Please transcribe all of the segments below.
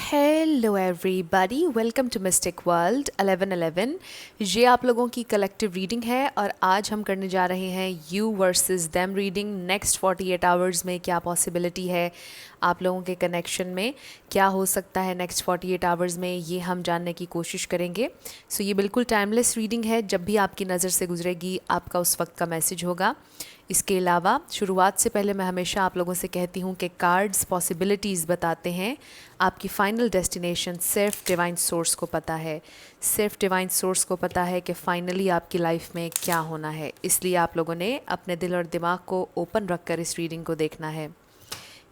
Hello everybody, welcome to mystic world 1111। ये आप लोगों की कलेक्टिव रीडिंग है और आज हम करने जा रहे हैं you versus them reading. Next 48 hours में क्या पॉसिबिलिटी है आप लोगों के कनेक्शन में, क्या हो सकता है नेक्स्ट 48 आवर्स में, ये हम जानने की कोशिश करेंगे। सो ये बिल्कुल टाइमलेस रीडिंग है, जब भी आपकी नज़र से गुजरेगी आपका उस वक्त का मैसेज होगा। इसके अलावा शुरुआत से पहले मैं हमेशा आप लोगों से कहती हूँ कि कार्ड्स पॉसिबिलिटीज़ बताते हैं, आपकी फ़ाइनल डेस्टिनेशन सिर्फ डिवाइन सोर्स को पता है। सिर्फ डिवाइन सोर्स को पता है कि फ़ाइनली आपकी लाइफ में क्या होना है। इसलिए आप लोगों ने अपने दिल और दिमाग को ओपन रख कर इस रीडिंग को देखना है।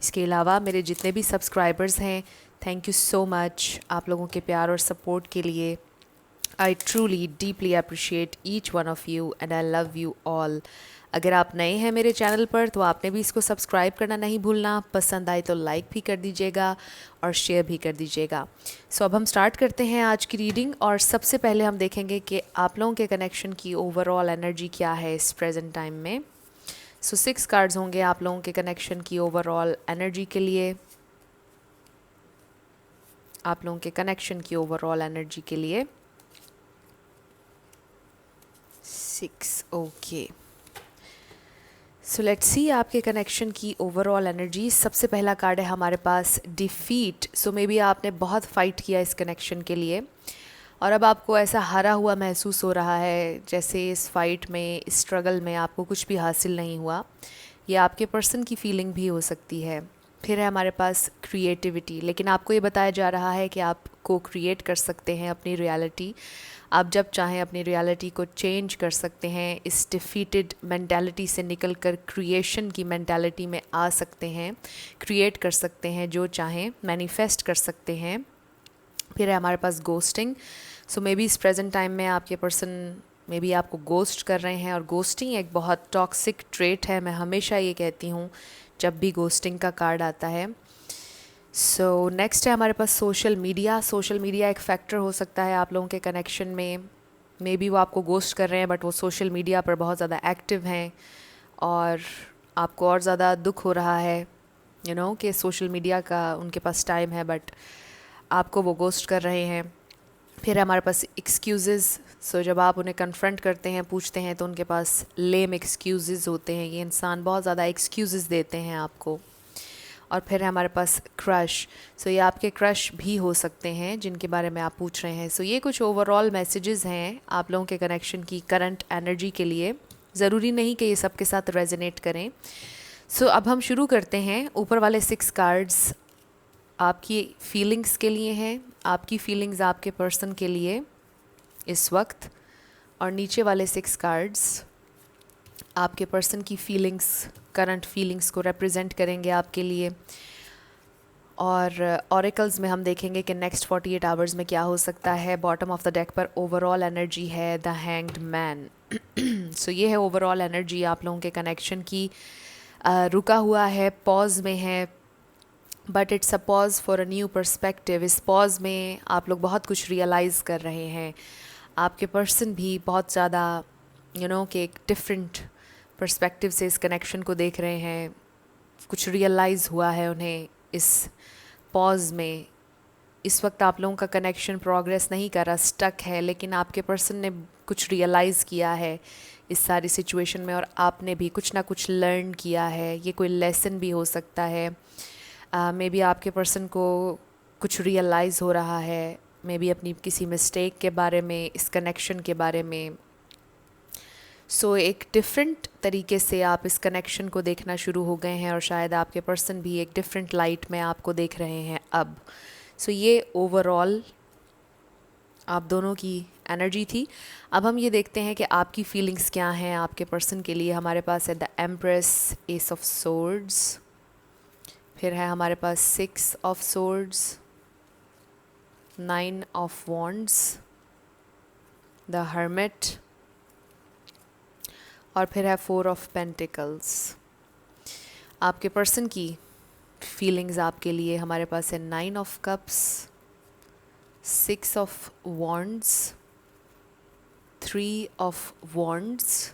इसके अलावा मेरे जितने भी सब्सक्राइबर्स हैं, थैंक यू सो मच आप लोगों के प्यार और सपोर्ट के लिए। I truly deeply appreciate each one of you and I love you all. अगर आप नए हैं मेरे चैनल पर तो आपने भी इसको सब्सक्राइब करना नहीं भूलना, पसंद आए तो लाइक भी कर दीजिएगा और शेयर भी कर दीजिएगा। सो अब हम स्टार्ट करते हैं आज की रीडिंग और सबसे पहले हम देखेंगे कि आप लोगों के कनेक्शन की ओवरऑल एनर्जी क्या है इस प्रेजेंट टाइम में। सो 6 कार्ड्स होंगे आप लोगों के कनेक्शन की ओवरऑल एनर्जी के लिए, आप लोगों के कनेक्शन की ओवरऑल एनर्जी के लिए 6। ओके, सो लेट्स सी आपके कनेक्शन की ओवरऑल एनर्जी। सबसे पहला कार्ड है हमारे पास डिफीट। सो मे बी आपने बहुत फाइट किया इस कनेक्शन के लिए और अब आपको ऐसा हारा हुआ महसूस हो रहा है, जैसे इस फाइट में, इस स्ट्रगल में आपको कुछ भी हासिल नहीं हुआ। ये आपके पर्सन की फीलिंग भी हो सकती है। फिर है हमारे पास क्रिएटिविटी, लेकिन आपको ये बताया जा रहा है कि आप को क्रिएट कर सकते हैं अपनी रियलिटी। आप जब चाहें अपनी रियलिटी को चेंज कर सकते हैं, इस डिफीटेड मेंटालिटी से निकल कर क्रिएशन की मेंटालिटी में आ सकते हैं, क्रिएट कर सकते हैं जो चाहें, मैनिफेस्ट कर सकते हैं। फिर है हमारे पास गोस्टिंग। सो मे बी इस प्रेजेंट टाइम में आपके पर्सन मे बी आपको गोस्ट कर रहे हैं और गोस्टिंग एक बहुत टॉक्सिक ट्रेट है। मैं हमेशा ये कहती हूँ जब भी गोस्टिंग का कार्ड आता है। सो नेक्स्ट है हमारे पास सोशल मीडिया। सोशल मीडिया एक फैक्टर हो सकता है आप लोगों के कनेक्शन में। मे बी वो आपको गोस्ट कर रहे हैं बट वो सोशल मीडिया पर बहुत ज़्यादा एक्टिव हैं और आपको और ज़्यादा दुख हो रहा है कि सोशल मीडिया का उनके पास टाइम है बट आपको वो गोस्ट कर रहे हैं। फिर हमारे पास एक्सक्यूज़ेज़। सो जब आप उन्हें कन्फ्रंट करते हैं, पूछते हैं, तो उनके पास लेम एक्सक्यूज़ेज़ होते हैं। ये इंसान बहुत ज़्यादा एक्सक्यूज़ेज़ देते हैं आपको। और फिर है हमारे पास क्रश। सो ये आपके क्रश भी हो सकते हैं जिनके बारे में आप पूछ रहे हैं। सो ये कुछ ओवरऑल मैसेजेस हैं आप लोगों के कनेक्शन की करंट एनर्जी के लिए। ज़रूरी नहीं कि ये सबके साथ रेजोनेट करें। सो अब हम शुरू करते हैं। ऊपर वाले 6 कार्ड्स आपकी फीलिंग्स के लिए हैं, आपकी फीलिंग्स आपके पर्सन के लिए इस वक्त, और नीचे वाले 6 कार्ड्स आपके पर्सन की फीलिंग्स, करंट फीलिंग्स को रिप्रेजेंट करेंगे आपके लिए। और ऑरेकल्स में हम देखेंगे कि नेक्स्ट 48 आवर्स में क्या हो सकता है। बॉटम ऑफ द डेक पर ओवरऑल एनर्जी है द हैंग्ड मैन। सो ये है ओवरऑल एनर्जी आप लोगों के कनेक्शन की। रुका हुआ है, पॉज में है, but it's a pause for a new perspective. इस पॉज में आप लोग बहुत कुछ रियलाइज़ कर रहे हैं। आपके पर्सन भी बहुत ज़्यादा कि एक डिफरेंट पर्सपेक्टिव से इस कनेक्शन को देख रहे हैं। कुछ रियलाइज़ हुआ है उन्हें इस पॉज में। इस वक्त आप लोगों का कनेक्शन प्रोग्रेस नहीं कर रहा, स्टक है, लेकिन आपके पर्सन ने कुछ रियलाइज़ किया है इस सारी सिचुएशन में और आपने भी कुछ ना कुछ लर्न किया है। ये कोई लेसन भी हो सकता है। मे बी आपके पर्सन को कुछ रियलाइज़ हो रहा है, मे बी अपनी किसी मिस्टेक के बारे में, इस कनेक्शन के बारे में। सो एक डिफरेंट तरीके से आप इस कनेक्शन को देखना शुरू हो गए हैं और शायद आपके पर्सन भी एक डिफरेंट लाइट में आपको देख रहे हैं अब। सो ये ओवरऑल आप दोनों की एनर्जी थी। अब हम ये देखते हैं कि आपकी फीलिंग्स क्या हैं आपके पर्सन के लिए। हमारे पास है the empress, ace of swords, फिर है हमारे पास 6 of swords, 9 of wands, the hermit, और फिर है 4 ऑफ पेंटिकल्स। आपके पर्सन की फीलिंग्स आपके लिए हमारे पास है 9 of cups, 6 of wands, 3 of wands,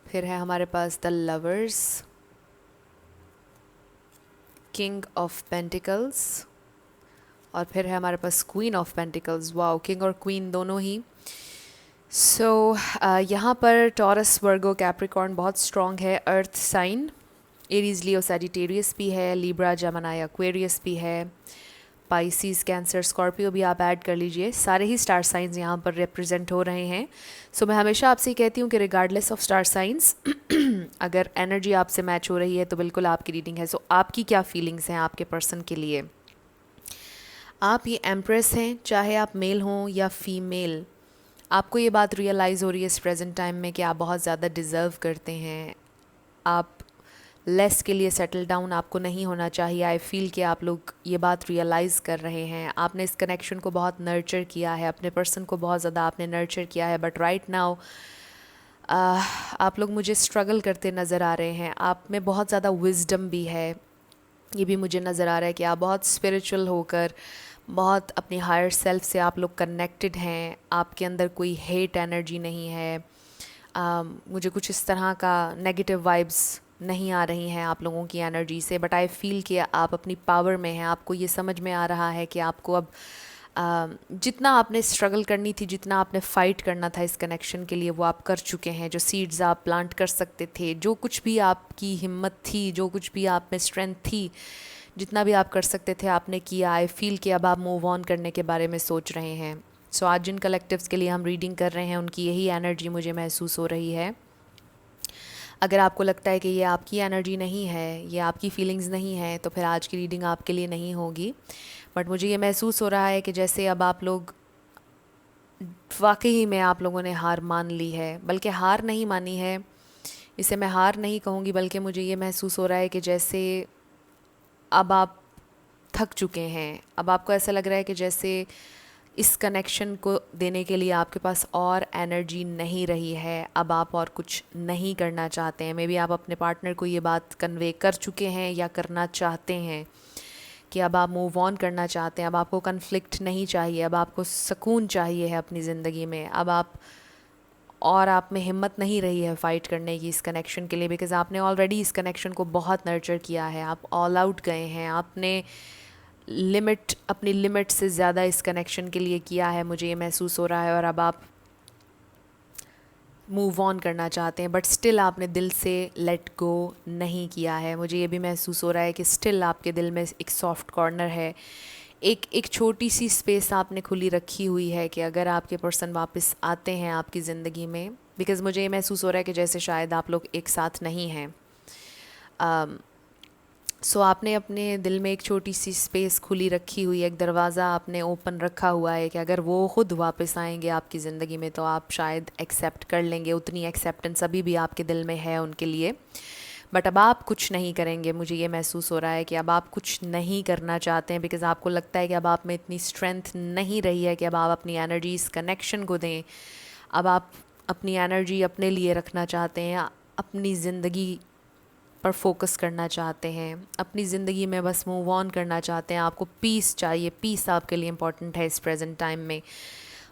फिर है हमारे पास the lovers, king of pentacles, और फिर है हमारे पास queen of pentacles. Wow, king और क्वीन दोनों ही। सो यहाँ पर टॉरस, वर्गो, कैप्रिकॉर्न बहुत स्ट्रॉन्ग है। अर्थ साइन एरीज, लियो, सैजिटेरियस भी है। लिब्रा, जेमिनी, एक्वेरियस भी है। पाइसिस, कैंसर, स्कॉर्पियो भी आप ऐड कर लीजिए। सारे ही स्टार साइंस यहाँ पर रिप्रेजेंट हो रहे हैं। सो मैं हमेशा आपसे ही कहती हूँ कि रिगार्डलेस ऑफ स्टार साइंस अगर एनर्जी आपसे मैच हो रही है तो बिल्कुल आपकी रीडिंग है। सो आपकी क्या फीलिंग्स हैं आपके पर्सन के लिए? आप ये एम्प्रेस हैं, चाहे आप मेल हों या फीमेल, आपको ये बात रियलाइज़ हो रही है इस प्रेजेंट टाइम में कि आप बहुत ज़्यादा डिज़र्व करते हैं। आप लेस के लिए सेटल डाउन आपको नहीं होना चाहिए। आई फील कि आप लोग ये बात रियलाइज़ कर रहे हैं। आपने इस कनेक्शन को बहुत नर्चर किया है, अपने पर्सन को बहुत ज़्यादा आपने नर्चर किया है, बट राइट नाउ आप लोग मुझे स्ट्रगल करते नज़र आ रहे हैं। आप में बहुत ज़्यादा विजडम भी है, ये भी मुझे नज़र आ रहा है कि आप बहुत स्पिरिचुअल होकर बहुत अपनी हायर सेल्फ से आप लोग कनेक्टेड हैं। आपके अंदर कोई हेट एनर्जी नहीं है। मुझे कुछ इस तरह का नेगेटिव वाइब्स नहीं आ रही हैं आप लोगों की एनर्जी से, बट आई फील कि आप अपनी पावर में हैं। आपको ये समझ में आ रहा है कि आपको अब जितना आपने स्ट्रगल करनी थी, जितना आपने फ़ाइट करना था इस कनेक्शन के लिए, वो आप कर चुके हैं। जो सीड्स आप प्लांट कर सकते थे, जो कुछ भी आपकी हिम्मत थी, जो कुछ भी आप में स्ट्रेंथ थी, जितना भी आप कर सकते थे आपने किया। आई फील कि अब आप मूव ऑन करने के बारे में सोच रहे हैं। सो आज जिन कलेक्टिव्स के लिए हम रीडिंग कर रहे हैं उनकी यही एनर्जी मुझे महसूस हो रही है। अगर आपको लगता है कि ये आपकी एनर्जी नहीं है, ये आपकी फीलिंग्स नहीं है, तो फिर आज की रीडिंग आपके लिए नहीं होगी। बट मुझे ये महसूस हो रहा है कि जैसे अब आप लोग वाकई में आप लोगों ने हार मान ली है। बल्कि हार नहीं मानी है, इसे मैं हार नहीं कहूँगी, बल्कि मुझे ये महसूस हो रहा है कि जैसे अब आप थक चुके हैं। अब आपको ऐसा लग रहा है कि जैसे इस कनेक्शन को देने के लिए आपके पास और एनर्जी नहीं रही है। अब आप और कुछ नहीं करना चाहते हैं। मे बी आप अपने पार्टनर को ये बात कन्वे कर चुके हैं या करना चाहते हैं कि अब आप मूव ऑन करना चाहते हैं। अब आपको कन्फ्लिक्ट नहीं चाहिए, अब आपको सुकून चाहिए है अपनी ज़िंदगी में। अब आप में हिम्मत नहीं रही है फ़ाइट करने की इस कनेक्शन के लिए, बिकॉज़ आपने ऑलरेडी इस कनेक्शन को बहुत नर्चर किया है। आप ऑल आउट गए हैं, आपने अपनी लिमिट से ज़्यादा इस कनेक्शन के लिए किया है, मुझे ये महसूस हो रहा है। और अब आप मूव ऑन करना चाहते हैं, बट स्टिल आपने दिल से लेट गो नहीं किया है। मुझे ये भी महसूस हो रहा है कि स्टिल आपके दिल में एक सॉफ्ट कॉर्नर है, एक छोटी सी स्पेस आपने खुली रखी हुई है कि अगर आपके पर्सन वापस आते हैं आपकी ज़िंदगी में, बिकॉज़ मुझे ये महसूस हो रहा है कि जैसे शायद आप लोग एक साथ नहीं हैं। सो आपने अपने दिल में एक छोटी सी स्पेस खुली रखी हुई है, एक दरवाज़ा आपने ओपन रखा हुआ है कि अगर वो ख़ुद वापस आएंगे आपकी ज़िंदगी में तो आप शायद एक्सेप्ट कर लेंगे। उतनी एक्सेप्टेंस अभी भी आपके दिल में है उनके लिए, बट अब आप कुछ नहीं करेंगे। मुझे ये महसूस हो रहा है कि अब आप कुछ नहीं करना चाहते हैं, बिकॉज़ आपको लगता है कि अब आप में इतनी स्ट्रेंथ नहीं रही है कि अब आप अपनी एनर्जी इस कनेक्शन को दें। अब आप अपनी एनर्जी अपने लिए रखना चाहते हैं, अपनी ज़िंदगी पर फोकस करना चाहते हैं, अपनी ज़िंदगी में बस मूव ऑन करना चाहते हैं। आपको पीस चाहिए, पीस आपके लिए इम्पॉर्टेंट है इस प्रेजेंट टाइम में।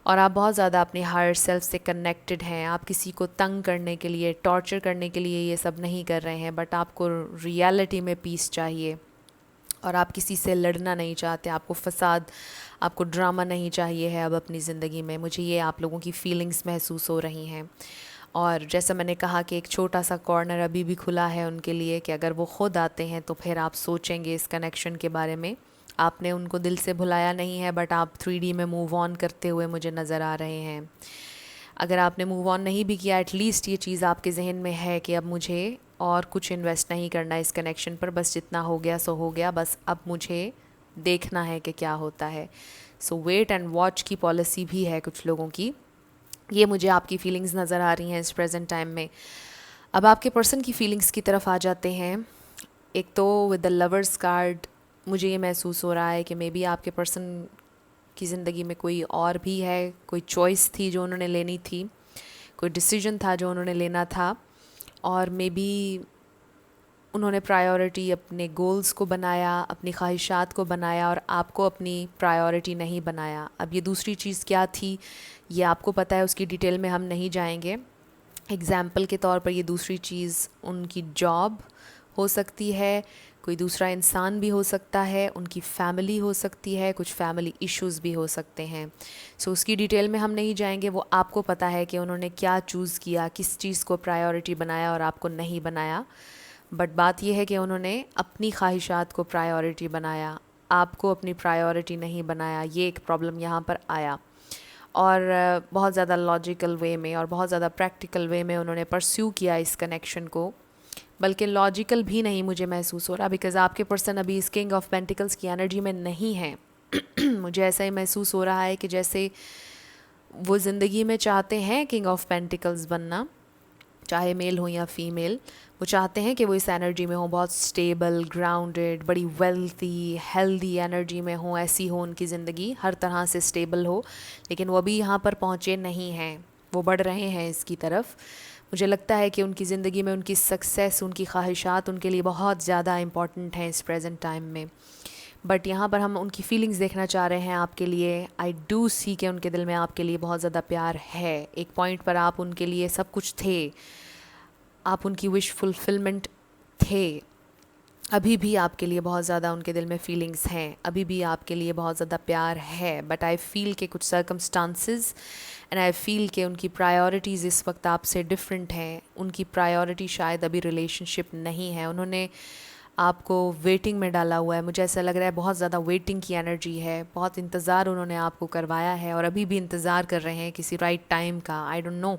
और आप बहुत ज़्यादा अपने हायर सेल्फ से कनेक्टेड हैं। आप किसी को तंग करने के लिए, टॉर्चर करने के लिए ये सब नहीं कर रहे हैं, बट आपको रियलिटी में पीस चाहिए। और आप किसी से लड़ना नहीं चाहते, आपको फसाद, आपको ड्रामा नहीं चाहिए है अब अपनी ज़िंदगी में। मुझे ये आप लोगों की फीलिंग्स महसूस हो रही हैं। और जैसा मैंने कहा कि एक छोटा सा कॉर्नर अभी भी खुला है उनके लिए कि अगर वो ख़ुद आते हैं तो फिर आप सोचेंगे इस कनेक्शन के बारे में। आपने उनको दिल से भुलाया नहीं है, बट आप 3D में मूव ऑन करते हुए मुझे नज़र आ रहे हैं। अगर आपने मूव ऑन नहीं भी किया, एटलीस्ट ये चीज़ आपके जहन में है कि अब मुझे और कुछ इन्वेस्ट नहीं करना इस कनेक्शन पर, बस जितना हो गया सो हो गया, बस अब मुझे देखना है कि क्या होता है। सो वेट एंड वॉच की पॉलिसी भी है कुछ लोगों की। ये मुझे आपकी फीलिंग्स नज़र आ रही हैं इस प्रेजेंट टाइम में। अब आपके पर्सन की फीलिंग्स की तरफ आ जाते हैं। एक तो विद द लवर्स कार्ड मुझे ये महसूस हो रहा है कि मे बी आपके पर्सन की ज़िंदगी में कोई और भी है, कोई चॉइस थी जो उन्होंने लेनी थी, कोई डिसीजन था जो उन्होंने लेना था, और मे बी उन्होंने प्रायोरिटी अपने गोल्स को बनाया, अपनी ख्वाहिशात को बनाया, और आपको अपनी प्रायोरिटी नहीं बनाया। अब ये दूसरी चीज़ क्या थी ये आपको पता है, उसकी डिटेल में हम नहीं जाएंगे। एग्ज़ाम्पल के तौर पर ये दूसरी चीज़ उनकी जॉब हो सकती है, कोई दूसरा इंसान भी हो सकता है, उनकी फैमिली हो सकती है, कुछ फैमिली इश्यूज़ भी हो सकते हैं। सो उसकी डिटेल में हम नहीं जाएंगे, वो आपको पता है कि उन्होंने क्या चूज़ किया, किस चीज़ को प्रायोरिटी बनाया और आपको नहीं बनाया। बट बात यह है कि उन्होंने अपनी ख्वाहिशात को प्रायोरिटी बनाया, आपको अपनी प्रायोरिटी नहीं बनाया। ये एक प्रॉब्लम यहाँ पर आया। और बहुत ज़्यादा लॉजिकल वे में और बहुत ज़्यादा प्रैक्टिकल वे में उन्होंने परस्यू किया इस कनेक्शन को, बल्कि लॉजिकल भी नहीं मुझे महसूस हो रहा, बिकॉज़ आपके पर्सन अभी इस किंग ऑफ पेंटिकल्स की एनर्जी में नहीं है। मुझे ऐसा ही महसूस हो रहा है कि जैसे वो ज़िंदगी में चाहते हैं किंग ऑफ पेंटिकल्स बनना, चाहे मेल हो या फीमेल। वो चाहते हैं कि वो इस एनर्जी में हो, बहुत स्टेबल, ग्राउंडेड, बड़ी वेल्थी, हेल्दी एनर्जी में हो, ऐसी हो उनकी ज़िंदगी, हर तरह से स्टेबल हो। लेकिन वो अभी यहाँ पर पहुँचे नहीं हैं, वो बढ़ रहे हैं इसकी तरफ। मुझे लगता है कि उनकी ज़िंदगी में उनकी सक्सेस, उनकी ख्वाहिशात उनके लिए बहुत ज़्यादा इम्पॉर्टेंट हैं इस प्रेजेंट टाइम में। बट यहाँ पर हम उनकी फीलिंग्स देखना चाह रहे हैं आपके लिए। आई डू सी कि उनके दिल में आपके लिए बहुत ज़्यादा प्यार है। एक पॉइंट पर आप उनके लिए सब कुछ थे, आप उनकी विश फुलफिलमेंट थे। अभी भी आपके लिए बहुत ज़्यादा उनके दिल में फीलिंग्स हैं, अभी भी आपके लिए बहुत ज़्यादा प्यार है। बट आई फील के कुछ सर्कमस्टांसेस एंड आई फील के उनकी प्रायोरिटीज़ इस वक्त आपसे डिफरेंट हैं। उनकी प्रायोरिटी शायद अभी रिलेशनशिप नहीं है, उन्होंने आपको वेटिंग में डाला हुआ है। मुझे ऐसा लग रहा है बहुत ज़्यादा वेटिंग की एनर्जी है, बहुत इंतज़ार उन्होंने आपको करवाया है और अभी भी इंतज़ार कर रहे हैं किसी राइट टाइम का। आई डोंट नो,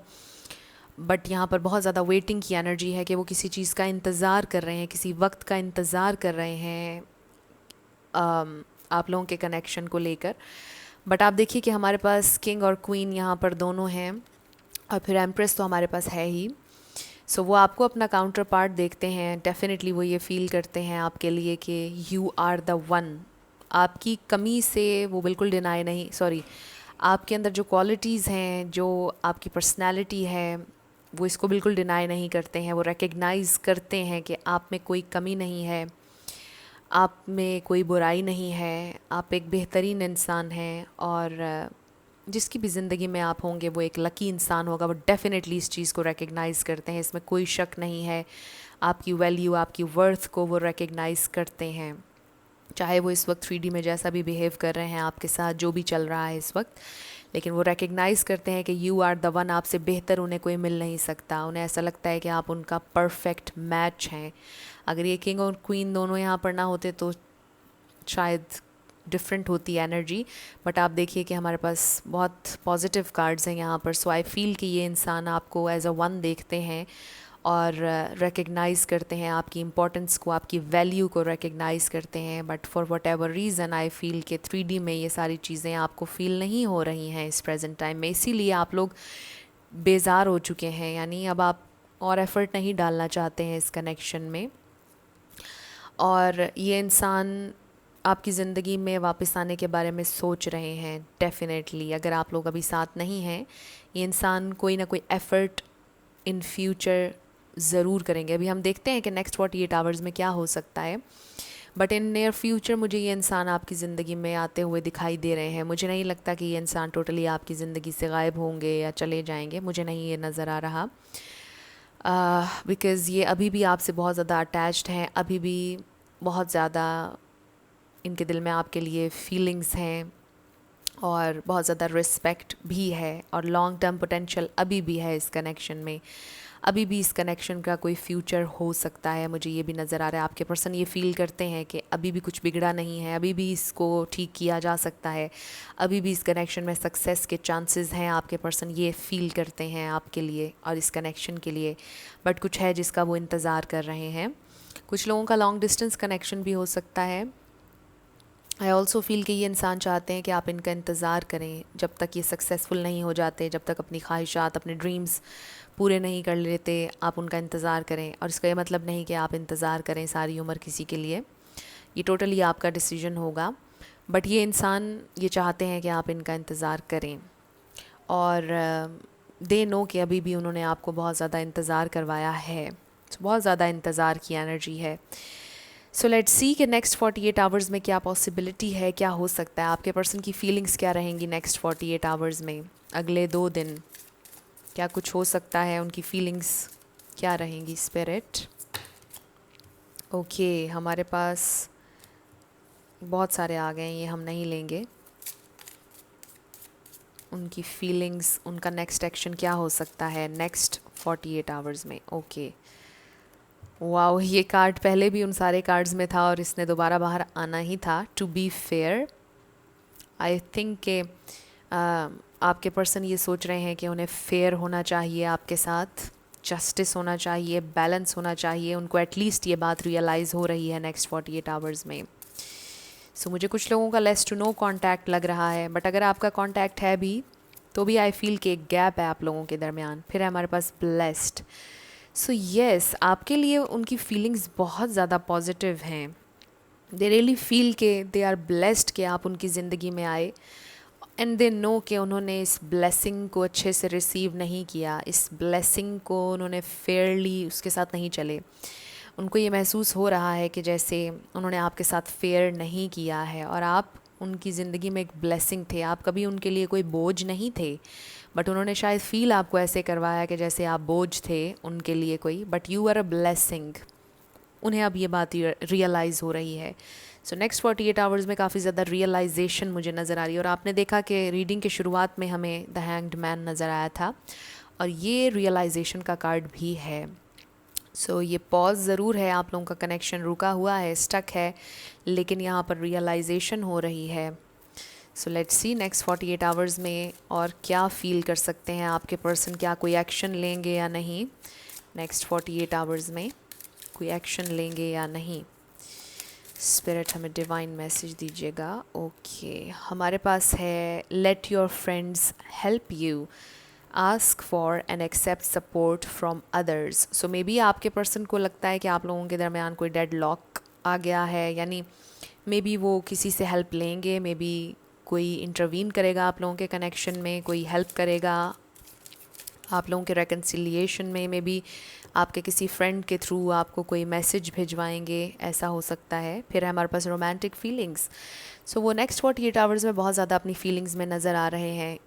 बट यहाँ पर बहुत ज़्यादा वेटिंग की एनर्जी है कि वो किसी चीज़ का इंतज़ार कर रहे हैं, किसी वक्त का इंतज़ार कर रहे हैं आप लोगों के कनेक्शन को लेकर। बट आप देखिए कि हमारे पास किंग और क्वीन यहाँ पर दोनों हैं और फिर एम्प्रेस तो हमारे पास है ही। सो वो आपको अपना काउंटर पार्ट देखते हैं, डेफिनेटली वो ये फील करते हैं आपके लिए कि यू आर द वन। आपकी कमी से वो बिल्कुल डिनाई नहीं, सॉरी, आपके अंदर जो क्वालिटीज़ हैं, जो आपकी पर्सनैलिटी है, वो इसको बिल्कुल डिनाई नहीं करते हैं। वो रिकग्नाइज़ करते हैं कि आप में कोई कमी नहीं है, आप में कोई बुराई नहीं है, आप एक बेहतरीन इंसान हैं और जिसकी भी ज़िंदगी में आप होंगे वो एक लकी इंसान होगा। वो डेफ़िनेटली इस चीज़ को रिकग्नाइज़ करते हैं, इसमें कोई शक नहीं है। आपकी वैल्यू, आपकी वर्थ को वो रिकग्नाइज़ करते हैं, चाहे वो इस वक्त 3D में जैसा भी बिहेव कर रहे हैं आपके साथ, जो भी चल रहा है इस वक्त, लेकिन वो रिकग्नाइज़ करते हैं कि यू आर द वन। आपसे बेहतर उन्हें कोई मिल नहीं सकता। उन्हें ऐसा लगता है कि आप उनका परफेक्ट मैच हैं। अगर ये किंग और क्वीन दोनों यहाँ पर ना होते तो शायद डिफरेंट होती एनर्जी। बट आप देखिए कि हमारे पास बहुत पॉजिटिव कार्ड्स हैं यहाँ पर। सो आई फील कि ये इंसान आपको एज अ वन देखते हैं और रिकग्नाइज़ करते हैं आपकी इम्पोर्टेंस को, आपकी वैल्यू को रिकग्नाइज़ करते हैं। But for what ever reason I feel कि 3D में ये सारी चीज़ें आपको फ़ील नहीं हो रही हैं इस प्रेजेंट टाइम में, इसीलिए आप लोग बेजार हो चुके हैं। यानी अब आप और एफ़र्ट नहीं डालना चाहते हैं इस कनेक्शन में। और ये इंसान आपकी ज़िंदगी में वापस आने के बारे में सोच रहे हैं डेफ़िनेटली। अगर आप लोग अभी साथ नहीं हैं, ये इंसान कोई ना कोई एफ़र्ट इन फ्यूचर ज़रूर करेंगे। अभी हम देखते हैं कि नेक्स्ट 48 आवर्स में क्या हो सकता है, बट इन नियर फ्यूचर मुझे ये इंसान आपकी ज़िंदगी में आते हुए दिखाई दे रहे हैं। मुझे नहीं लगता कि ये इंसान टोटली आपकी ज़िंदगी से गायब होंगे या चले जाएंगे, मुझे नहीं ये नज़र आ रहा। बिकॉज़ ये अभी भी आपसे बहुत ज़्यादा अटैच्ड हैं, अभी भी बहुत ज़्यादा इनके दिल में आपके लिए फीलिंग्स हैं और बहुत ज़्यादा रिस्पेक्ट भी है और लॉन्ग टर्म पोटेंशियल अभी भी है इस कनेक्शन में। अभी भी इस कनेक्शन का कोई फ्यूचर हो सकता है, मुझे ये भी नज़र आ रहा है। आपके पर्सन ये फ़ील करते हैं कि अभी भी कुछ बिगड़ा नहीं है, अभी भी इसको ठीक किया जा सकता है, अभी भी इस कनेक्शन में सक्सेस के चांसेस हैं। आपके पर्सन ये फ़ील करते हैं आपके लिए और इस कनेक्शन के लिए। बट कुछ है जिसका वो इंतज़ार कर रहे हैं। कुछ लोगों का लॉन्ग डिस्टेंस कनेक्शन भी हो सकता है। आई ऑल्सो फील कि ये इंसान चाहते हैं कि आप इनका इंतज़ार करें जब तक ये सक्सेसफुल नहीं हो जाते, जब तक अपनी ख्वाहिशात, अपने ड्रीम्स पूरे नहीं कर लेते, आप उनका इंतज़ार करें। और इसका ये मतलब नहीं कि आप इंतज़ार करें सारी उम्र किसी के लिए, ये टोटली आपका डिसीजन होगा। बट ये इंसान ये चाहते हैं कि आप इनका इंतज़ार करें और दे नो कि अभी भी उन्होंने आपको बहुत ज़्यादा इंतज़ार करवाया है। बहुत ज़्यादा इंतज़ार की एनर्जी है। सो लेट्स सी कि नेक्स्ट 48 आवर्स में क्या पॉसिबिलिटी है, क्या हो सकता है। आपके पर्सन की फीलिंग्स क्या रहेंगी नेक्स्ट 48 आवर्स में, अगले 2 दिन क्या कुछ हो सकता है, उनकी फीलिंग्स क्या रहेंगी। स्पिरिट, ओके, हमारे पास बहुत सारे आ गए हैं, ये हम नहीं लेंगे। उनकी फीलिंग्स, उनका नेक्स्ट एक्शन क्या हो सकता है नेक्स्ट 48 आवर्स में। ओके, वाओ, ये कार्ड पहले भी उन सारे कार्ड्स में था और इसने दोबारा बाहर आना ही था। To be fair, I think के आपके पर्सन ये सोच रहे हैं कि उन्हें फेयर होना चाहिए आपके साथ, जस्टिस होना चाहिए, बैलेंस होना चाहिए। उनको एटलीस्ट ये बात रियलाइज़ हो रही है नेक्स्ट 48 आवर्स में। सो मुझे कुछ लोगों का लेस टू नो कांटेक्ट लग रहा है, बट अगर आपका कांटेक्ट है भी तो भी आई फील कि एक गैप है आप लोगों के दरमियान। फिर है हमारे पास ब्लेस्ड। सो येस, आपके लिए उनकी फीलिंग्स बहुत ज़्यादा पॉजिटिव हैं। दे रियली फील के दे आर ब्लेस्ड कि आप उनकी ज़िंदगी में आए, एंड दे नो कि उन्होंने इस ब्लेसिंग को अच्छे से रिसीव नहीं किया, इस ब्लेसिंग को उन्होंने फेयरली उसके साथ नहीं चले। उनको ये महसूस हो रहा है कि जैसे उन्होंने आपके साथ फेयर नहीं किया है, और आप उनकी ज़िंदगी में एक ब्लेसिंग थे। आप कभी उनके लिए कोई बोझ नहीं थे, बट उन्होंने शायद फ़ील आपको ऐसे करवाया कि जैसे आप बोझ थे उनके लिए कोई, but you are a blessing. उन्हें अब ये बात रियलाइज़ हो रही है। सो नेक्स्ट 48 आवर्स में काफ़ी ज़्यादा रियलाइजेशन मुझे नज़र आ रही है। और आपने देखा कि रीडिंग के शुरुआत में हमें द हैंग्ड मैन नज़र आया था, और ये रियलाइजेशन का कार्ड भी है। सो ये पॉज ज़रूर है, आप लोगों का कनेक्शन रुका हुआ है, स्टक है, लेकिन यहाँ पर रियलाइजेशन हो रही है। सो लेट्स सी नेक्स्ट 48 आवर्स में और क्या फ़ील कर सकते हैं आपके पर्सन, क्या कोई एक्शन लेंगे या नहीं। नेक्स्ट 48 आवर्स में कोई एक्शन लेंगे या नहीं। स्पिरिट हमें डिवाइन मैसेज दीजिएगा। ओके, हमारे पास है let your friends help you, ask for and accept support from others. So maybe आपके पर्सन को लगता है कि आप लोगों के दरमियान कोई डेड लॉक आ गया है, यानी मे बी वो किसी से हेल्प लेंगे, मे बी कोई इंटरवीन करेगा आप लोगों के कनेक्शन में, कोई हेल्प करेगा आप लोगों के रेकन्सिलिएशन में। मे बी आपके किसी फ्रेंड के थ्रू आपको कोई मैसेज भिजवाएंगे, ऐसा हो सकता है। फिर है हमारे पास रोमांटिक फीलिंग्स। सो वो नेक्स्ट 48 आवर्स में बहुत ज़्यादा अपनी फीलिंग्स में नज़र आ रहे हैं।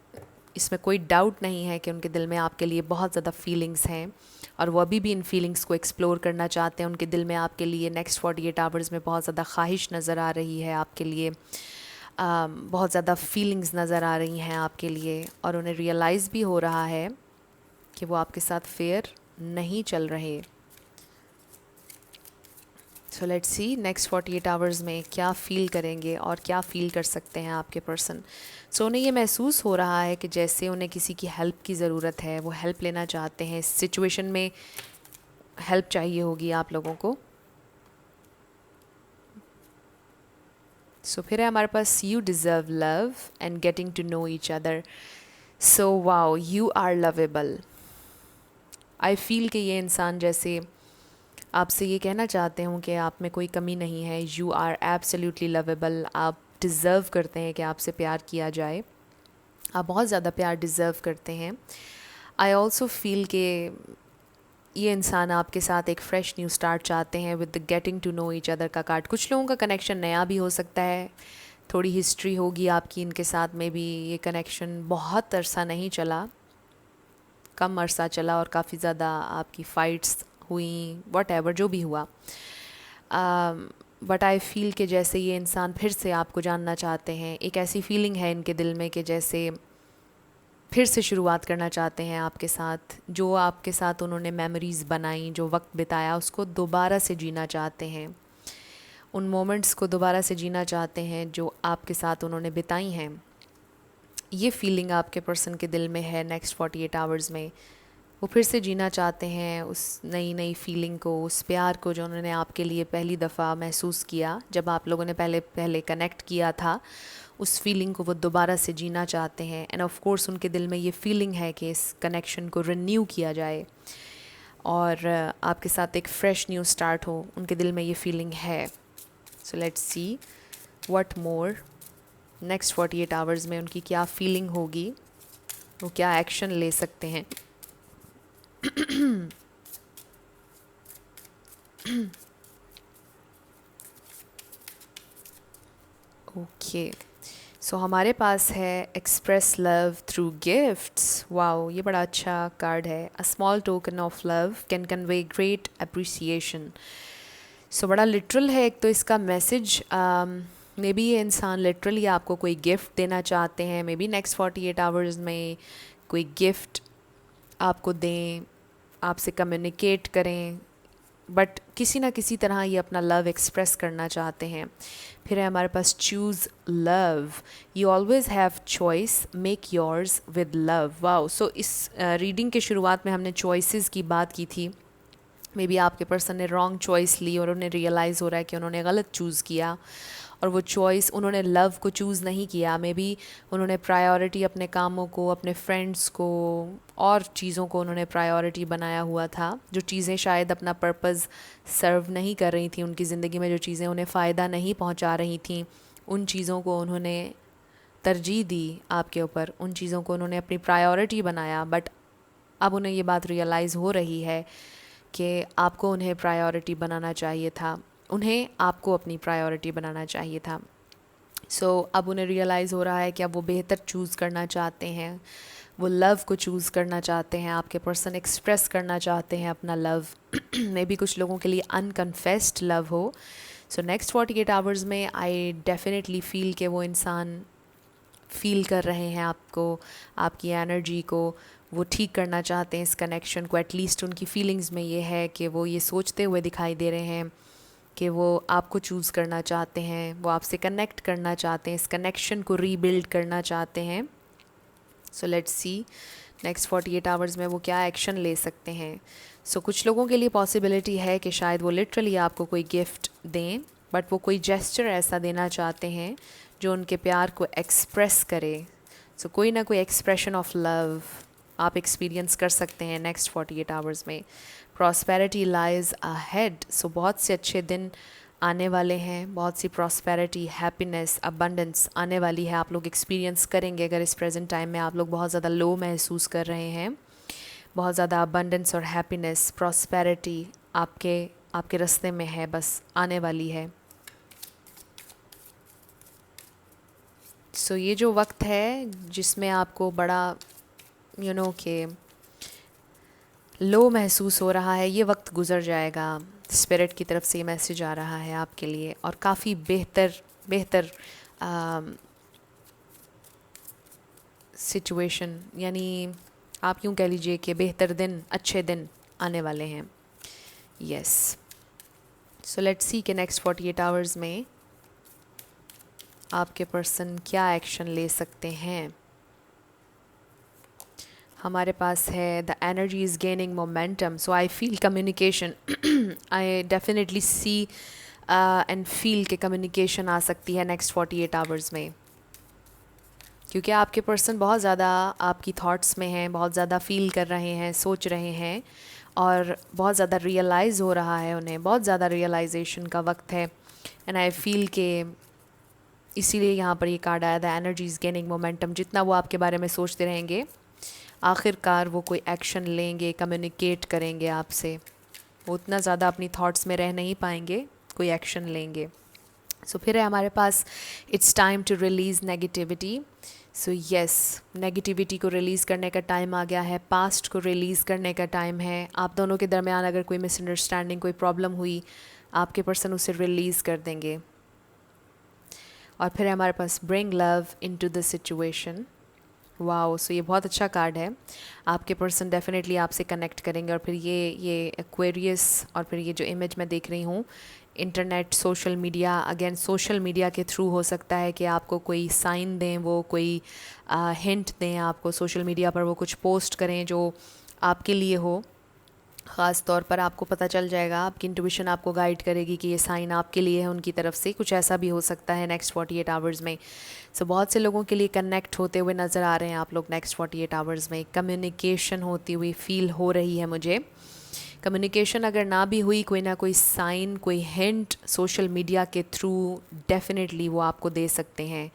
इसमें कोई डाउट नहीं है कि उनके दिल में आपके लिए बहुत ज़्यादा फीलिंग्स हैं, और वो अभी भी इन फीलिंग्स को एक्सप्लोर करना चाहते हैं। उनके दिल में आपके लिए नेक्स्ट 48 आवर्स में बहुत ज़्यादा ख्वाहिश नज़र आ रही है आपके लिए, बहुत ज़्यादा फीलिंग्स नज़र आ रही हैं आपके लिए, और उन्हें रियलाइज़ भी हो रहा है कि वो आपके साथ फेयर नहीं चल रहे। सो लेट्स सी नेक्स्ट 48 आवर्स में क्या फ़ील करेंगे और क्या फ़ील कर सकते हैं आपके पर्सन। सो उन्हें ये महसूस हो रहा है कि जैसे उन्हें किसी की हेल्प की ज़रूरत है, वो हेल्प लेना चाहते हैं। इस सिचुएशन में हेल्प चाहिए होगी आप लोगों को। सो फिर है हमारे पास you deserve love and getting to know each other. So wow, you are lovable. I feel कि ये इंसान जैसे आपसे ये कहना चाहते हूँ कि आप में कोई कमी नहीं है। You are absolutely lovable. आप डिज़र्व करते हैं कि आपसे प्यार किया जाए, आप बहुत ज़्यादा प्यार डिज़र्व करते हैं। आई ऑल्सो फील कि ये इंसान आपके साथ एक फ़्रेश न्यू स्टार्ट चाहते हैं with the getting to know each other का कार्ड। कुछ लोगों का कनेक्शन नया भी हो सकता है, थोड़ी हिस्ट्री होगी आपकी इनके साथ में भी। ये कनेक्शन बहुत अरसा नहीं चला, कम अरसा चला, और काफ़ी ज़्यादा आपकी फ़ाइट्स हुई, वट एवर जो भी हुआ। बट आई फील कि जैसे ये इंसान फिर से आपको जानना चाहते हैं। एक ऐसी फीलिंग है इनके दिल में कि जैसे फिर से शुरुआत करना चाहते हैं आपके साथ। जो आपके साथ उन्होंने मेमोरीज़ बनाई, जो वक्त बिताया, उसको दोबारा से जीना चाहते हैं। उन मोमेंट्स को दोबारा से जीना चाहते हैं जो आपके साथ उन्होंने बिताई हैं। ये फीलिंग आपके पर्सन के दिल में है नेक्स्ट 48 आवर्स में। वो फिर से जीना चाहते हैं उस नई नई फीलिंग को, उस प्यार को जो उन्होंने आपके लिए पहली दफ़ा महसूस किया जब आप लोगों ने पहले कनेक्ट किया था। उस फीलिंग को वो दोबारा से जीना चाहते हैं, एंड ऑफ कोर्स उनके दिल में ये फीलिंग है कि इस कनेक्शन को रिन्यू किया जाए और आपके साथ एक फ़्रेश न्यू स्टार्ट हो। उनके दिल में ये फीलिंग है। सो let's see what more next 48 hours में उनकी क्या फीलिंग होगी, वो क्या एक्शन ले सकते हैं। ओके, सो हमारे पास है express love through gifts. Wow, ये बड़ा अच्छा कार्ड है। A small token of love can convey great appreciation. So बड़ा लिटरल है एक तो इसका मैसेज। मे बी ये इंसान लिटरली आपको कोई गिफ्ट देना चाहते हैं, मे बी नेक्स्ट 48 आवर्स में कोई गिफ्ट आपको दें, आपसे कम्युनिकेट करें, बट किसी ना किसी तरह ये अपना लव एक्सप्रेस करना चाहते हैं। फिर है हमारे पास choose love, you always have choice, make yours with love. Wow, so इस रीडिंग के शुरुआत में हमने चॉइसेस की बात की थी। मे बी आपके पर्सन ने रॉन्ग चॉइस ली और उन्हें रियलाइज़ हो रहा है कि उन्होंने गलत चूज़ किया, और वो चॉइस उन्होंने लव को चूज़ नहीं किया। मे बी उन्होंने प्रायोरिटी अपने कामों को, अपने फ्रेंड्स को और चीज़ों को उन्होंने प्रायोरिटी बनाया हुआ था। जो चीज़ें शायद अपना पर्पज़ सर्व नहीं कर रही थी उनकी ज़िंदगी में, जो चीज़ें उन्हें फ़ायदा नहीं पहुंचा रही थी, उन चीज़ों को उन्होंने तरजीह दी आपके ऊपर, उन चीज़ों को उन्होंने अपनी प्रायोरिटी बनाया। बट अब उन्हें ये बात रियलाइज़ हो रही है कि आपको उन्हें प्रायोरिटी बनाना चाहिए था, उन्हें आपको अपनी प्रायोरिटी बनाना चाहिए था। सो अब उन्हें रियलाइज़ हो रहा है कि अब वो बेहतर चूज़ करना चाहते हैं, वो लव को चूज़ करना चाहते हैं, आपके पर्सन एक्सप्रेस करना चाहते हैं अपना लव। मे बी कुछ लोगों के लिए अनकन्फेस्ड लव हो। सो नेक्स्ट 48 आवर्स में आई डेफिनेटली फ़ील कि वो इंसान फ़ील कर रहे हैं आपको, आपकी एनर्जी को, वो ठीक करना चाहते हैं इस कनेक्शन को। एटलीस्ट उनकी फीलिंग्स में ये है कि वो ये सोचते हुए दिखाई दे रहे हैं कि वो आपको चूज़ करना चाहते हैं, वो आपसे कनेक्ट करना चाहते हैं, इस कनेक्शन को रीबिल्ड करना चाहते हैं। सो लेट्स सी नेक्स्ट 48 आवर्स में वो क्या एक्शन ले सकते हैं। सो कुछ लोगों के लिए पॉसिबिलिटी है कि शायद वो लिटरली आपको कोई गिफ्ट दें, बट वो कोई जेस्चर ऐसा देना चाहते हैं जो उनके प्यार को एक्सप्रेस करे। सो कोई ना कोई एक्सप्रेशन ऑफ लव आप एक्सपीरियंस कर सकते हैं नेक्स्ट 48 आवर्स में। प्रॉस्पेरिटी लाइज अहेड, सो बहुत से अच्छे दिन आने वाले हैं, बहुत सी प्रॉस्पेरिटी, हैप्पीनेस, अबंडेंस आने वाली है, आप लोग एक्सपीरियंस करेंगे। अगर इस प्रेजेंट टाइम में आप लोग बहुत ज़्यादा लो महसूस कर रहे हैं, बहुत ज़्यादा अबंडेंस और हैप्पीनेस, प्रॉस्पेरिटी आपके आपके रास्ते में है, बस आने वाली है। सो ये जो वक्त है जिसमें आपको बड़ा के लो महसूस हो रहा है, ये वक्त गुज़र जाएगा। स्पिरिट की तरफ से ये मैसेज आ रहा है आपके लिए, और काफ़ी बेहतर सिचुएशन, यानी आप यूँ कह लीजिए कि बेहतर दिन, अच्छे दिन आने वाले हैं। यस, सो लेट्स सी कि नेक्स्ट 48 आवर्स में आपके पर्सन क्या एक्शन ले सकते हैं। हमारे पास है the energy is gaining momentum, so I feel communication, I definitely see and feel के कम्युनिकेशन आ सकती है नेक्स्ट 48 आवर्स में, क्योंकि आपके पर्सन बहुत ज़्यादा आपकी थॉट्स में हैं, बहुत ज़्यादा फील कर रहे हैं, सोच रहे हैं, और बहुत ज़्यादा रियलाइज़ हो रहा है उन्हें, बहुत ज़्यादा रियलाइजेशन का वक्त है। एंड आई फील के इसीलिए यहाँ पर ये कार्ड आया, the energy is gaining momentum. जितना वो आपके बारे में सोचते रहेंगे, आखिरकार वो कोई एक्शन लेंगे, कम्युनिकेट करेंगे आपसे। वो उतना ज़्यादा अपनी थॉट्स में रह नहीं पाएंगे, कोई एक्शन लेंगे। सो फिर है हमारे पास it's time to release negativity. So yes, negativity को रिलीज़ करने का टाइम आ गया है, पास्ट को रिलीज़ करने का टाइम है। आप दोनों के दरमियान अगर कोई मिसअंडरस्टैंडिंग, कोई प्रॉब्लम हुई, आपके पर्सन उसे रिलीज़ कर देंगे। और फिर है हमारे पास bring love into the situation. Wow, so ये बहुत अच्छा कार्ड है। आपके पर्सन डेफिनेटली आपसे कनेक्ट करेंगे। और फिर ये एक्वेरियस, और फिर ये जो इमेज मैं देख रही हूँ, internet, social media, again social media के थ्रू हो सकता है कि आपको कोई साइन दें, वो कोई हिंट दें आपको, सोशल मीडिया पर वो कुछ पोस्ट करें जो आपके लिए हो। ख़ास तौर पर आपको पता चल जाएगा, आपकी इंट्यूशन आपको गाइड करेगी कि ये साइन आपके लिए है उनकी तरफ से। कुछ ऐसा भी हो सकता है नेक्स्ट 48 आवर्स में। सो बहुत से लोगों के लिए कनेक्ट होते हुए नज़र आ रहे हैं आप लोग नेक्स्ट 48 आवर्स में। कम्युनिकेशन होती हुई फील हो रही है मुझे। कम्युनिकेशन अगर ना भी हुई, कोई ना कोई साइन, कोई हिंट सोशल मीडिया के थ्रू डेफिनेटली वो आपको दे सकते हैं।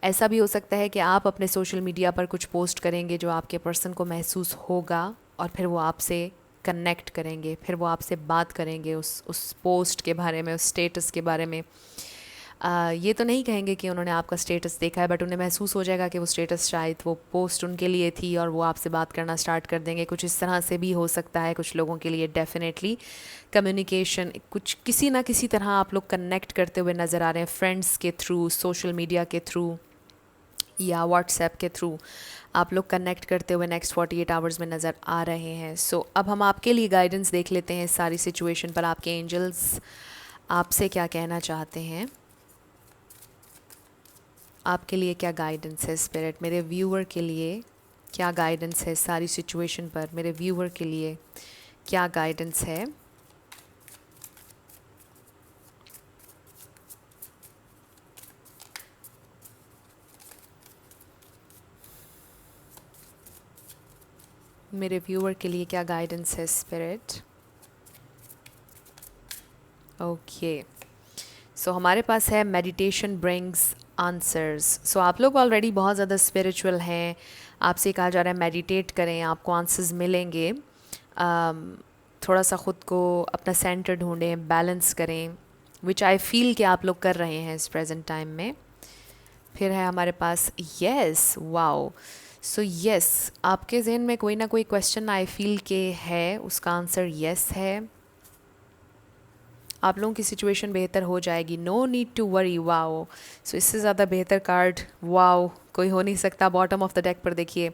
ऐसा भी हो सकता है कि आप अपने सोशल मीडिया पर कुछ पोस्ट करेंगे जो आपके पर्सन को महसूस होगा, और फिर वो आपसे कनेक्ट करेंगे, फिर वो आपसे बात करेंगे उस पोस्ट के बारे में, उस स्टेटस के बारे में। ये तो नहीं कहेंगे कि उन्होंने आपका स्टेटस देखा है, बट उन्हें महसूस हो जाएगा कि वो स्टेटस शायद वो पोस्ट उनके लिए थी और वो आपसे बात करना स्टार्ट कर देंगे। कुछ इस तरह से भी हो सकता है कुछ लोगों के लिए। डेफिनेटली कम्युनिकेशन कुछ किसी ना किसी तरह आप लोग कनेक्ट करते हुए नज़र आ रहे हैं, फ्रेंड्स के थ्रू, सोशल मीडिया के थ्रू या व्हाट्सएप के थ्रू आप लोग कनेक्ट करते हुए नेक्स्ट 48 आवर्स में नज़र आ रहे हैं। सो अब हम आपके लिए गाइडेंस देख लेते हैं इस सारी सिचुएशन पर। आपके एंजल्स आपसे क्या कहना चाहते हैं, आपके लिए क्या गाइडेंस है स्पिरिट, मेरे व्यूअर के लिए क्या गाइडेंस है सारी सिचुएशन पर, मेरे व्यूअर के लिए क्या गाइडेंस है। मेरे व्यूअर के लिए क्या गाइडेंस है स्पिरिट। ओके, सो हमारे पास है मेडिटेशन ब्रिंग्स आंसर्स। सो आप लोग ऑलरेडी बहुत ज़्यादा स्पिरिचुअल हैं, आपसे कहा जा रहा है मेडिटेट करें, आपको आंसर्स मिलेंगे। थोड़ा सा ख़ुद को अपना सेंटर ढूंढें, बैलेंस करें, विच आई फील कि आप लोग कर रहे हैं इस प्रेजेंट टाइम में। फिर है हमारे पास येस, वाओ। सो येस, आपके जहन में कोई ना कोई क्वेश्चन आई फील के है, उसका आंसर येस है। आप लोगों की सिचुएशन बेहतर हो जाएगी, no need to worry. Wow, so इससे ज़्यादा बेहतर कार्ड वाओ कोई हो नहीं सकता। बॉटम ऑफ द डेक पर देखिए,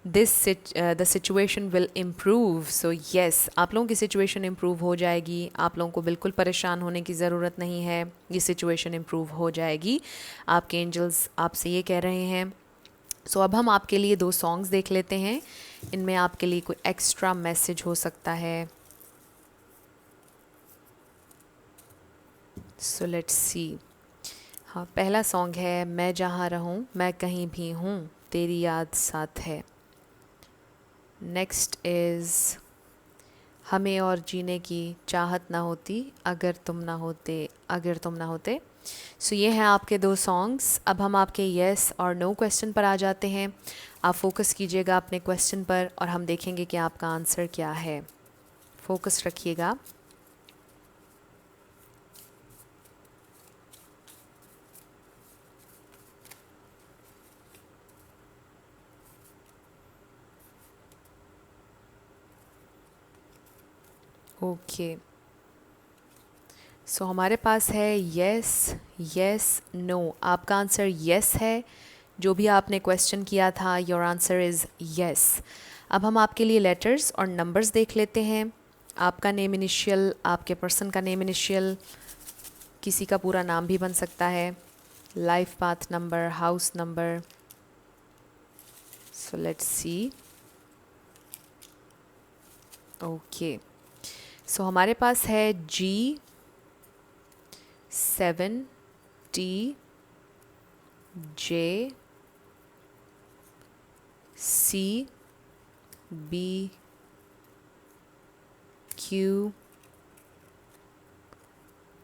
the situation will improve. So yes, आप लोगों की सिचुएशन इम्प्रूव हो जाएगी, आप लोगों को बिल्कुल परेशान होने की ज़रूरत नहीं है, ये सिचुएशन इम्प्रूव हो जाएगी। आपके एंजल्स आपसे ये कह रहे हैं। सो अब हम आपके लिए 2 सॉन्ग्स देख लेते हैं, इनमें आपके लिए कोई एक्स्ट्रा मैसेज हो सकता है। सो लेट्स सी। हाँ, पहला सॉन्ग है मैं जहाँ रहूँ मैं कहीं भी हूँ तेरी याद साथ है। नेक्स्ट इज़ हमें और जीने की चाहत ना होती अगर तुम ना होते, अगर तुम ना होते। सो ये हैं आपके 2 सॉन्ग्स। अब हम आपके येस और नो क्वेश्चन पर आ जाते हैं। आप फोकस कीजिएगा अपने क्वेश्चन पर और हम देखेंगे कि आपका आंसर क्या है। फोकस रखिएगा। ओके, सो हमारे पास है येस, येस, नो। आपका आंसर येस है। जो भी आपने क्वेश्चन किया था, योर आंसर इज़ येस। अब हम आपके लिए लेटर्स और नंबर्स देख लेते हैं। आपका नेम इनिशियल, आपके पर्सन का नेम इनिशियल, किसी का पूरा नाम भी बन सकता है, life path number, house number. So let's see. Okay, so हमारे पास है G 7 T J C B Q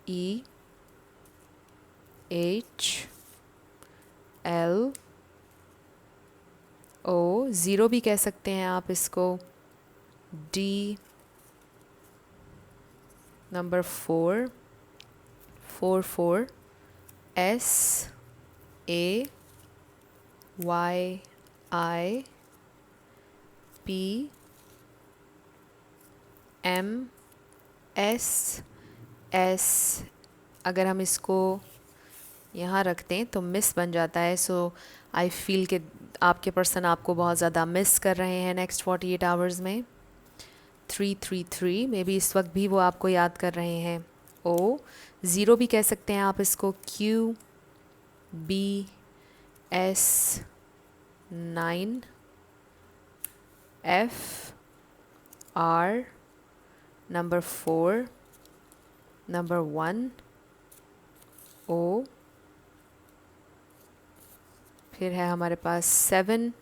E H L O, zero भी कह सकते हैं आप इसको, D number 4 4 S A Y I P M S S। अगर हम इसको यहाँ रखते हैं तो मिस बन जाता है। सो आई फील कि आपके पर्सन आपको बहुत ज़्यादा मिस कर रहे हैं नेक्स्ट 48 आवर्स में। 333 मे बी इस वक्त भी वो आपको याद कर रहे हैं। ओ, ज़ीरो भी कह सकते हैं आप इसको, Q B S 9 F R number 4 number 1 O। फिर है हमारे पास 7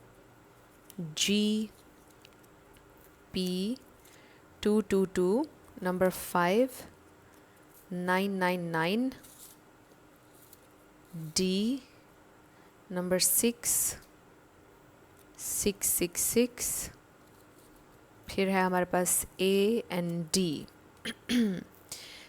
G P 222 number 5 999 D number 6 666। फिर है हमारे पास A एंड D।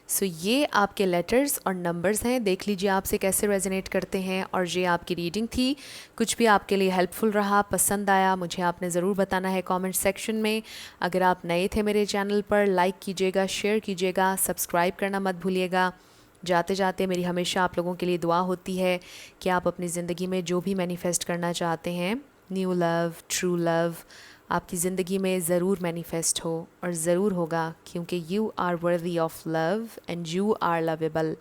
सो ये आपके लेटर्स और नंबर्स हैं, देख लीजिए आपसे कैसे रेजोनेट करते हैं। और ये आपकी रीडिंग थी, कुछ भी आपके लिए हेल्पफुल रहा, पसंद आया, मुझे आपने ज़रूर बताना है कमेंट सेक्शन में। अगर आप नए थे मेरे चैनल पर, लाइक कीजिएगा, शेयर कीजिएगा, सब्सक्राइब करना मत भूलिएगा। जाते जाते मेरी हमेशा आप लोगों के लिए दुआ होती है कि आप अपनी ज़िंदगी में जो भी मैनिफेस्ट करना चाहते हैं, न्यू लव, ट्रू लव, आपकी ज़िंदगी में ज़रूर मैनिफेस्ट हो और ज़रूर होगा, क्योंकि you are worthy of love and you are lovable.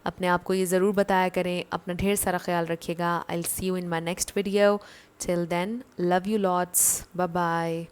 अपने आप को ये ज़रूर बताया करें। अपना ढेर सारा ख्याल रखिएगा। I will see you in my next video. Till then, love you lots, bye bye.